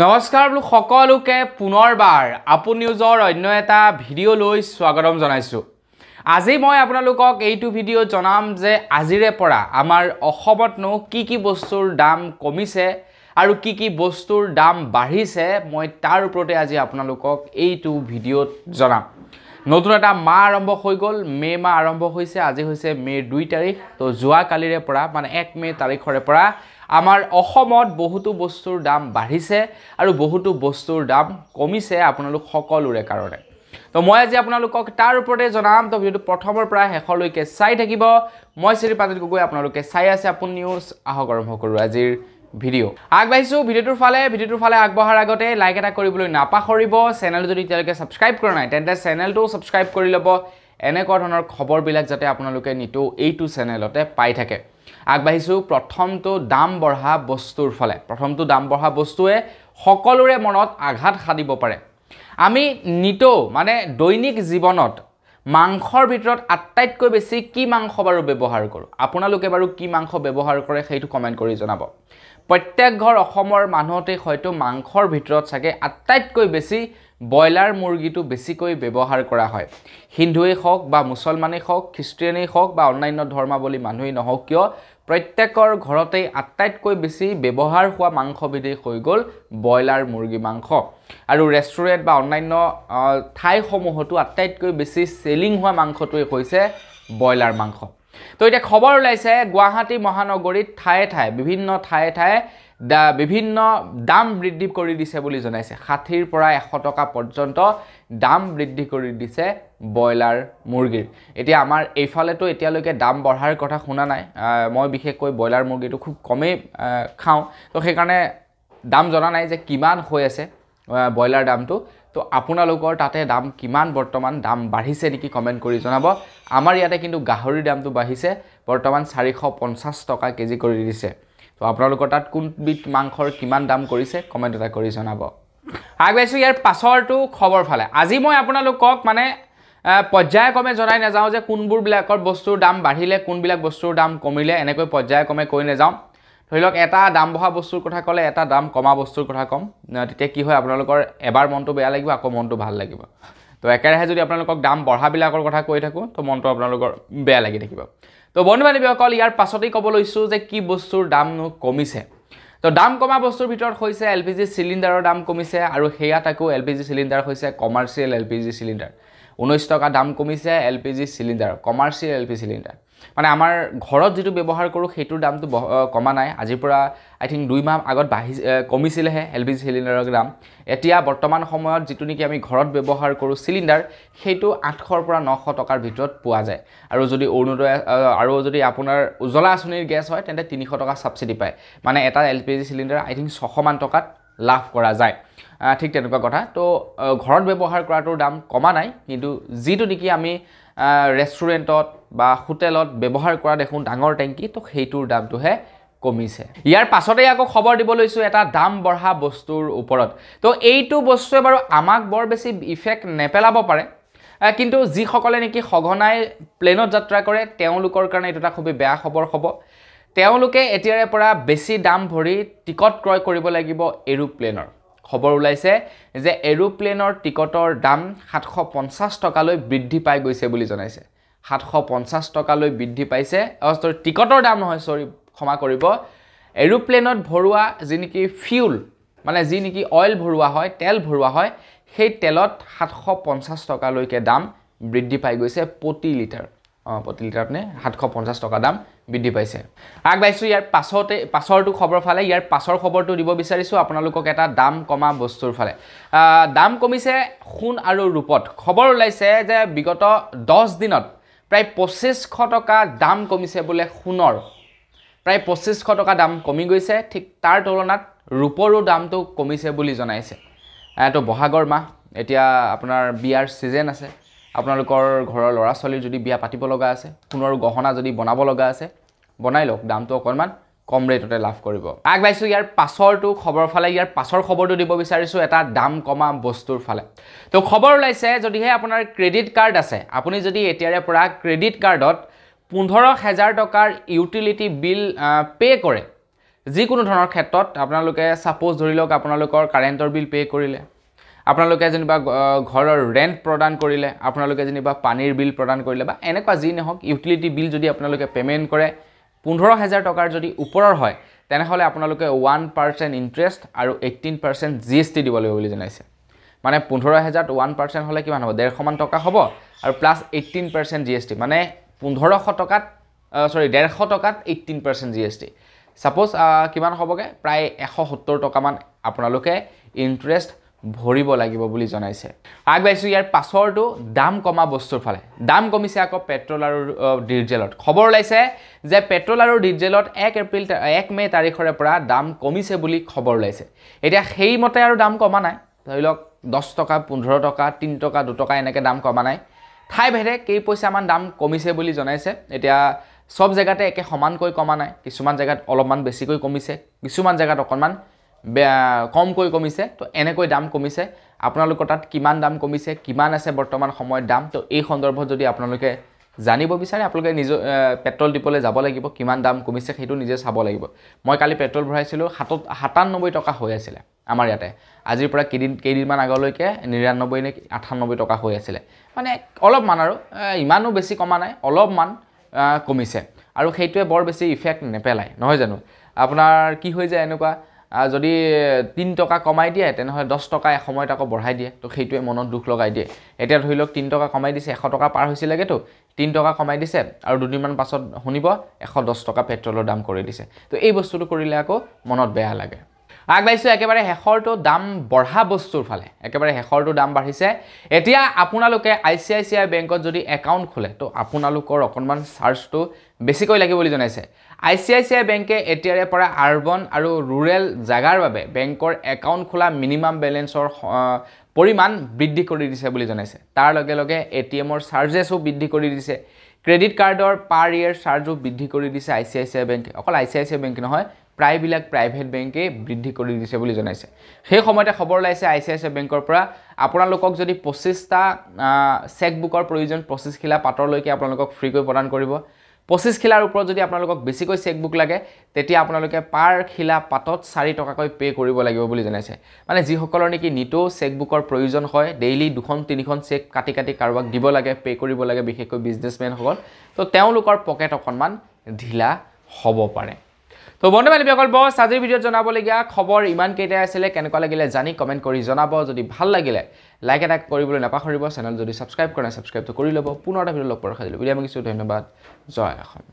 নমস্কাৰ সকলোকে পুনৰবাৰ আপু নিউজৰ অন্য এটা ভিডিঅ' লৈ স্বাগতম জনাইছো। আজি মই আপোনালোকক এইটো ভিডিঅ' জনাম যে আজিৰে পৰা আমাৰ অসমতনো কি বস্তুৰ দাম কমিছে আৰু কি বস্তুৰ দাম বাঢ়িছে মই তাৰ ওপৰতে আজি আপোনালোকক এইটো ভিডিঅ'ত জনাম। নতুন এটা মাহ আৰম্ভ হৈ গ'ল, মে মাহ আৰম্ভ হৈছে, আজি হৈছে মে 2 তাৰিখ। তো যোৱা কালিৰে পৰা মানে 1 মে তাৰিখৰে পৰা আমাৰ অসমত বহুতো বস্তুৰ দাম বাঢ়িছে আৰু বহুতো বস্তুৰ দাম কমিছে আপোনালোক সকলোৰে কাৰণে। তো মই আজি আপোনালোকক তাৰ ওপৰতে জনাম। তো ভিডিঅ'টো প্ৰথমৰ পৰা শেষলৈকে চাই থাকিব। মই শ্ৰীপাজিত গগৈ, আপোনালোকে চাই আছে আপু নিউজ। আহক আৰম্ভ কৰোঁ আজিৰ ভিডিঅ'। আগবাঢ়িছোঁ ভিডিঅ'টোৰ ফালে আগবঢ়াৰ আগতে লাইক এটা কৰিবলৈ নাপাহৰিব। চেনেল যদি এতিয়ালৈকে ছাবস্ক্ৰাইব কৰা নাই তেন্তে চেনেলটো ছাবস্ক্ৰাইব কৰি ল'ব, এনেকুৱা ধৰণৰ খবৰবিলাক যাতে আপোনালোকে নিতৌ এইটো চেনেলতে পাই থাকে। আগবাঢ়িছোঁ প্ৰথমটো দাম বঢ়া বস্তুৰ ফালে। প্ৰথমটো দাম বঢ়া বস্তুৱে সকলোৰে মনত আঘাত সানিব পাৰে। আমি নিতৌ মানে দৈনিক জীৱনত মাংসৰ ভিতৰত আটাইতকৈ বেছি কি মাংস বাৰু ব্যৱহাৰ কৰোঁ? আপোনালোকে বাৰু কি মাংস ব্যৱহাৰ কৰে সেইটো কমেণ্ট কৰি জনাব। প্ৰত্যেক ঘৰ অসমৰ মানুহতে হয়তো মাংসৰ ভিতৰত চাগে আটাইতকৈ বেছি ব্ৰইলাৰ মুৰ্গীটো বেছিকৈ ব্যৱহাৰ কৰা হয়। হিন্দুৱেই হওক বা মুছলমানেই হওক, খ্ৰীষ্টিয়ানেই হওক বা অন্যান্য ধৰ্মাৱলী মানুহেই নহওক কিয়, প্ৰত্যেকৰ ঘৰতেই আটাইতকৈ বেছি ব্যৱহাৰ হোৱা মাংসবিধেই হৈ গ'ল ব্ৰইলাৰ মুৰ্গী মাংস। আৰু ৰেষ্টুৰেণ্ট বা অন্যান্য ঠাইসমূহতো আটাইতকৈ বেছি চেলিং হোৱা মাংসটোৱে হৈছে ব্ৰইলাৰ মাংস। তো এতিয়া খবৰ ওলাইছে গুৱাহাটী মহানগৰীত বিভিন্ন ঠায়ে বিভিন্ন দাম বৃদ্ধি কৰি দিছে বুলি জনাইছে। 60ৰ পৰা 100 টকা পৰ্যন্ত দাম বৃদ্ধি কৰি দিছে ব্ৰইলাৰ মুৰ্গীৰ। এতিয়া আমাৰ এইফালেতো এতিয়ালৈকে দাম বঢ়াৰ কথা শুনা নাই। মই বিশেষকৈ ব্ৰইলাৰ মুৰ্গীটো খুব কমেই খাওঁ, তো সেইকাৰণে দাম জনা নাই যে কিমান হৈ আছে ব্ৰইলাৰ দামটো। তো আপোনালোকৰ তাতে দাম কিমান, বৰ্তমান দাম বাঢ়িছে নেকি কমেণ্ট কৰি জনাব। আমাৰ ইয়াতে কিন্তু গাহৰিৰ দামটো বাঢ়িছে, বৰ্তমান 450 টকা কেজি কৰি দিছে। তো আপোনালোকৰ তাত কোনবিধ মাংসৰ কিমান দাম কৰিছে কমেণ্ট এটা কৰি জনাব। আগবাঢ়িছোঁ ইয়াৰ পাছৰটো খবৰ ফালে। আজি মই আপোনালোকক মানে পৰ্যায়ক্ৰমে জনাই নাযাওঁ যে কোনবোৰবিলাকৰ বস্তুৰ দাম বাঢ়িলে, কোনবিলাক বস্তুৰ দাম কমিলে, এনেকৈ পৰ্যায়ক্ৰমে কৈ নাযাওঁ। ধৰি লওক এটা দাম বঢ়া বস্তুৰ কথা ক'লে এটা দাম কমা বস্তুৰ কথা ক'ম, তেতিয়া কি হয় আপোনালোকৰ এবাৰ মনটো বেয়া লাগিব, আকৌ মনটো ভাল লাগিব। তো একেৰাহে যদি আপোনালোকক দাম বঢ়াবিলাকৰ কথা কৈ থাকোঁ তো মনটো আপোনালোকৰ বেয়া লাগি থাকিব। তো বন্ধু বান্ধৱীসকল, ইয়াৰ পাছতেই ক'ব লৈছোঁ যে কি বস্তুৰ দামনো কমিছে। তো দাম কমা বস্তুৰ ভিতৰত হৈছে LPG চিলিণ্ডাৰৰ দাম কমিছে, আৰু সেয়া তাকো LPG চিলিণ্ডাৰ হৈছে কমাৰ্চিয়েল LPG চিলিণ্ডাৰ। 19 টকা দাম কমিছে LPG cylinder, commercial LPG cylinder. মানে আমাৰ ঘৰত যিটো ব্যৱহাৰ কৰোঁ সেইটোৰ দামটো কমা নাই। আজিৰ পৰা আই থিংক 2 মাহ আগত কমিছিলেহে LPG চিলিণ্ডাৰৰ দাম। এতিয়া বৰ্তমান সময়ত যিটো নেকি আমি ঘৰত ব্যৱহাৰ কৰোঁ চিলিণ্ডাৰ, সেইটো 800ৰ পৰা 900 টকাৰ ভিতৰত পোৱা যায়। আৰু যদি অৰুণোদয় আৰু যদি আপোনাৰ উজ্জ্বলা আঁচনিৰ গেছ হয় তেন্তে 300 টকা ছাবচিডি পায়। মানে এটা LPG চিলিণ্ডাৰ আই থিংক 600 মান টকাত লাভ কৰা যায়। ঠিক তেনেকুৱা কথা। তো ঘৰত ব্যৱহাৰ কৰাটোৰ দাম কমা নাই, কিন্তু যিটো নেকি আমি ৰেষ্টুৰেণ্টত বা হোটেলত ব্যৱহাৰ কৰা দেখোঁ ডাঙৰ টেংকি, তো সেইটোৰ দামটোহে কমিছে। ইয়াৰ পাছতেই আকৌ খবৰ দিব লৈছোঁ এটা দাম বঢ়া বস্তুৰ ওপৰত। তো এইটো বস্তুৱে বাৰু আমাক বৰ বেছি ইফেক্ট নেপেলাব পাৰে, কিন্তু যিসকলে নেকি সঘনাই প্লেনত যাত্ৰা কৰে তেওঁলোকৰ কাৰণে এইটো এটা খুবেই বেয়া খবৰ হ'ব। তেওঁলোকে এতিয়াৰে পৰা বেছি দাম ভৰি টিকট ক্ৰয় কৰিব লাগিব এৰোপ্লেনৰ। খবৰ ওলাইছে যে এৰোপ্লেনৰ টিকটৰ দাম 750 টকালৈ বৃদ্ধি পাই গৈছে বুলি জনাইছে। 750 টকালৈ বৃদ্ধি পাইছে। টিকটৰ দাম নহয়, ক্ষমা কৰিব, এৰোপ্লেনত ভৰোৱা যি নেকি ফিউল, মানে যি নেকি অইল ভৰোৱা হয়, তেল ভৰোৱা হয়, সেই তেলত 750 টকালৈকে দাম বৃদ্ধি পাই গৈছে প্ৰতি লিটাৰ। প্ৰতি লিটাৰতে 750 টকা দাম বৃদ্ধি পাইছে। আগবাঢ়িছোঁ ইয়াৰ পাছৰটো খবৰ ফালে। ইয়াৰ পাছৰ খবৰটো দিব বিচাৰিছোঁ আপোনালোকক এটা দাম কমা বস্তুৰ ফালে। দাম কমিছে সোণ আৰু ৰূপত। খবৰ ওলাইছে যে বিগত 10 দিনত প্ৰায় 2500 টকা দাম কমিছে বোলে সোণৰ। প্ৰায় 2500 টকা দাম কমি গৈছে। ঠিক তাৰ তুলনাত ৰূপৰো দামটো কমিছে বুলি জনাইছে। তো বহাগৰ মাহ, এতিয়া আপোনাৰ বিয়াৰ ছিজন আছে। আপোনালোকৰ ঘৰৰ ল'ৰা ছোৱালীৰ যদি বিয়া পাতিব লগা আছে, সোণৰ গহনা যদি বনাব লগা আছে, বনাই লওক, দামটো অকণমান কম ৰেটতে লাভ কৰিব। আগবাঢ়িছোঁ ইয়াৰ পাছৰটো খবৰ ফালে। ইয়াৰ পাছৰ খবৰটো দিব বিচাৰিছোঁ এটা দাম কমা বস্তুৰ ফালে। তো খবৰ ওলাইছে যদিহে আপোনাৰ ক্ৰেডিট কাৰ্ড আছে, আপুনি যদি এতিয়াৰে পৰা ক্ৰেডিট কাৰ্ডত 15,000 টকাৰ ইউটিলিটি বিল পে' কৰে, যিকোনো ধৰণৰ ক্ষেত্ৰত আপোনালোকে সাপোজ ধৰি লওক আপোনালোকৰ কাৰেণ্টৰ বিল পে কৰিলে, আপোনালোকে যেনিবা ঘৰৰ ৰেণ্ট প্ৰদান কৰিলে, আপোনালোকে যেনিবা পানীৰ বিল প্ৰদান কৰিলে বা এনেকুৱা যি নহওক ইউটিলিটি বিল যদি আপোনালোকে পে'মেণ্ট কৰে 15,000 টকাৰ যদি ওপৰৰ হয় তেনেহ'লে আপোনালোকে 1% ইণ্টাৰেষ্ট আৰু 18% GST দিব লাগিব বুলি জনাইছে। মানে 15,000ত 1% হ'লে কিমান হ'ব 150 মান টকা হ'ব আৰু প্লাছ 18% GST মানে 1500 টকাত 150 টকাত 18% GST। সাপোজ কিমান হ'বগে প্ৰায় 170 টকামান আপোনালোকে ইণ্টাৰেষ্ট ভৰিব লাগিব বুলি জনাইছে। আগবাইছোঁ ইয়াৰ পাছৰটো দাম কমা বস্তুৰ ফালে। দাম কমিছে আকৌ পেট্ৰল আৰু ডিজেলত। খবৰ ওলাইছে যে পেট্ৰল আৰু ডিজেলত 1 মে তাৰিখৰে পৰা দাম কমিছে বুলি খবৰ ওলাইছে। এতিয়া সেইমতে আৰু দাম কমা নাই, ধৰি লওক 10 টকা 15 টকা 3 টকা 2 টকা এনেকৈ দাম কমা নাই। ঠাই ভেদে কেই পইচামান দাম কমিছে বুলি জনাইছে। এতিয়া সব জেগাতে একে সমানকৈ কমা নাই, কিছুমান জেগাত অলপমান বেছিকৈ কমিছে, কিছুমান জেগাত অকণমান কমকৈ কমিছে। তো এনেকৈ দাম কমিছে, আপোনালোকৰ তাত কিমান দাম কমিছে, কিমান আছে বৰ্তমান সময়ত দাম, তো এই সন্দৰ্ভত যদি আপোনালোকে জানিব বিচাৰে আপোনালোকে নিজৰ পেট্ৰল ডিপোলৈ যাব লাগিব, কিমান দাম কমিছে সেইটো নিজে চাব লাগিব। মই কালি পেট্ৰল ভৰাইছিলোঁ 97 টকা হৈ আছিলে আমাৰ ইয়াতে, আজিৰ পৰা কেইদিনমান আগলৈকে 99 নে 98 টকা হৈ আছিলে। মানে অলপমান আৰু ইমানো বেছি কমা নাই, অলপমান কমিছে আৰু সেইটোৱে বৰ বেছি ইফেক্ট নেপেলায় নহয় জানো। আপোনাৰ কি হৈ যায় এনেকুৱা যদি 3 টকা কমাই দিয়ে তেনেহ'লে 10 টকা এসময়ত আকৌ বঢ়াই দিয়ে, তো সেইটোৱে মনত দুখ লগাই দিয়ে। এতিয়া ধৰি লওক 3 টকা কমাই দিছে, 100 টকা পাৰ হৈছিলেগেতো, 3 টকা কমাই দিছে আৰু দুদিনমান পাছত শুনিব 110 টকা পেট্ৰলৰ দাম কৰি দিছে। তো এই বস্তুটো কৰিলে আকৌ মনত বেয়া লাগে। আগবাইছোঁ একেবাৰে শেষৰটো দাম বঢ়া বস্তুৰ ফালে। একেবাৰে শেষৰটো দাম বাঢ়িছে। এতিয়া আপোনালোকে ICICI বেংকত যদি একাউণ্ট খোলে তো আপোনালোকৰ অকণমান চাৰ্জটো বেছিকৈ লাগিব বুলি জনাইছে। ICICI বেংকে এতিয়াৰে পৰা আৰ্বান আৰু ৰুৰেল জাগাৰ বাবে বেংকৰ একাউণ্ট খোলা মিনিমাম বেলেঞ্চৰ পৰিমাণ বৃদ্ধি কৰি দিছে বুলি জনাইছে। তাৰ লগে লগে ATMৰ চাৰ্জেছো বৃদ্ধি কৰি দিছে। ক্ৰেডিট কাৰ্ডৰ পাৰ ইয়েৰ চাৰ্জো বৃদ্ধি কৰি দিছে ICICI বেংকে। অকল ICICI বেংক নহয়, প্ৰায়বিলাক প্ৰাইভেট বেংকে বৃদ্ধি কৰি দিছে বুলি জনাইছে। সেই সময়তে খবৰ ওলাইছে ICICI বেংকৰ পৰা আপোনালোকক যদি 25টা চেকবুকৰ প্ৰয়োজন 25 খিলা পাতৰলৈকে আপোনালোকক ফ্ৰীকৈ প্ৰদান কৰিব। 25 খিলাৰ ওপৰত যদি আপোনালোকক বেছিকৈ চেকবুক লাগে তেতিয়া আপোনালোকে পাৰ খিলা পাতত 4 টকাকৈ পে' কৰিব লাগিব বুলি জনাইছে। মানে যিসকলৰ নেকি নিতৌ চেকবুকৰ প্ৰয়োজন হয়, ডেইলি 2-3খন চেক কাটি কাৰোবাক দিব লাগে, পে' কৰিব লাগে, বিশেষকৈ বিজনেছমেনসকল, তো তেওঁলোকৰ পকেট অকণমান ঢিলা হ'ব পাৰে। তো বন্ধু বান্ধৱীসকল বছ আজিৰ ভিডিঅ'ত জনাবলগীয়া খবৰ ইমানকেইটাই আছিলে। কেনেকুৱা লাগিলে জানি কমেণ্ট কৰি জনাব। যদি ভাল লাগিলে লাইক এটা কৰিবলৈ নাপাহৰিব। চেনেল যদি ছাবস্ক্ৰাইব কৰা নাই ছাবস্ক্ৰাইবটো কৰি ল'ব। পুনৰ এটা ভিডিঅ' লগ পোৱাৰ আশা কৰিলোঁ। বিদায় মাগিছোঁ। ধন্যবাদ। জয় অসম।